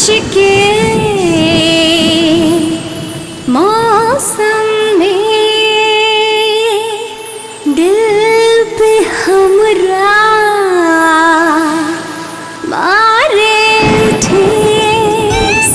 के मौसम में दिल पे हमरा मारे ठेस।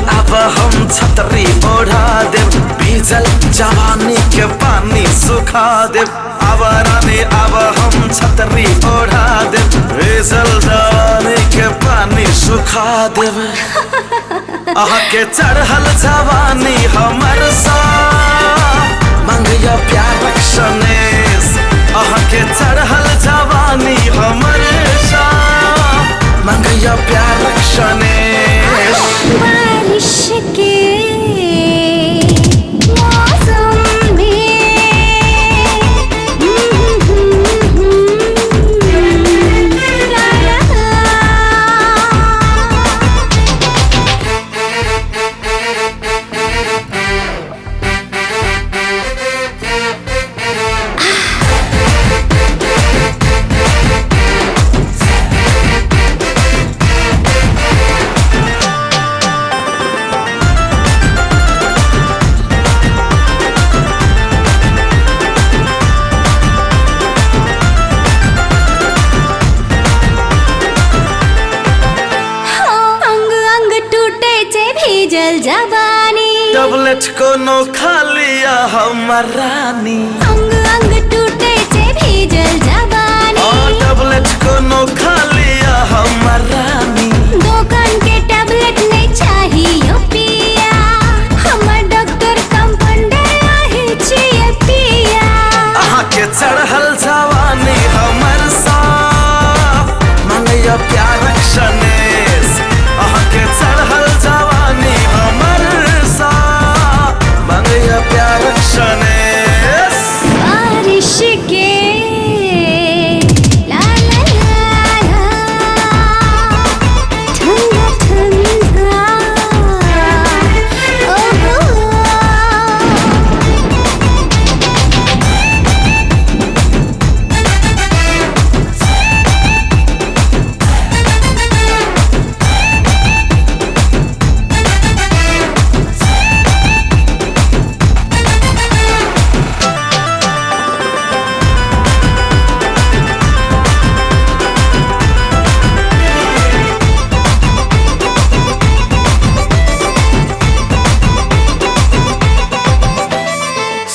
अब हम छतरी ओढ़ा देव, भीजल जवानी के पानी सुखा देव। अब रानी अब हम छतरी ओढ़ा देव, भीजल जवानी के पानी सुखा देव। आह के चढ़ल जवानी हमर सा मंगिया प्यार क्षणेश। आह के चढ़ल जवानी हमर सा मंगिया प्यार क्षणेश। बारिश के मौसम में भीजल जवानी टबलेट को नो खा लिया हमर रानी। अंग अंग टूटे से भीजल जवानी टबलेट को नो खा लिया हमर रानी। दुकान के टैबलेट नहीं चाहिए पिया, हमर डॉक्टर कंपाउंडर आही छिए पिया। आहा के चढ़ल जवानी हमर सा मंगैया प्यार क्षणेश। आहा के चढ़ल जवानी हमर सा मंगैया प्यार क्षणेश। बारिश के ला ला ला ला ठंडा ठंडा ओहो।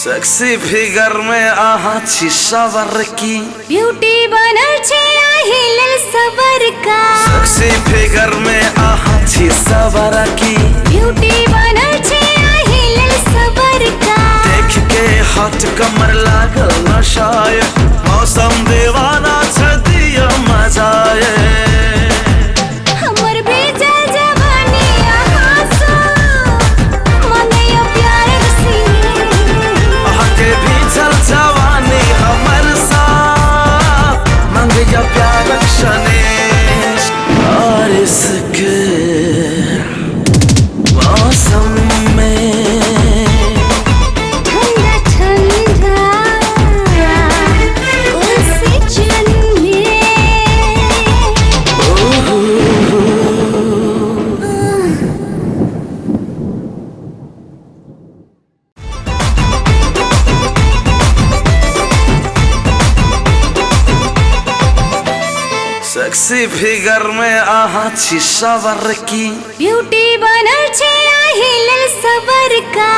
सेक्सी फिगर में आहा छी सवर की, ब्यूटी बनल छे आहिल सबर का। सेक्सी फिगर में आहा छी सवर की, ब्यूटी बनल छे आहिल सबर का। देख के हाथ कमर लागल नशाए, मौसम दीवाना छ दिया मजाए। हमर भीजल जवानी आहा सा मंगैया प्यार सीने। आहा के भीजल जवानी हमर सा मंगैया प्यार क्षणेश। और इसके मौसम में ठंडा ठंडा उसी चलने। सेक्सी फिगर में आहा छी सवर की ब्यूटी बनल छे आहिल सबर का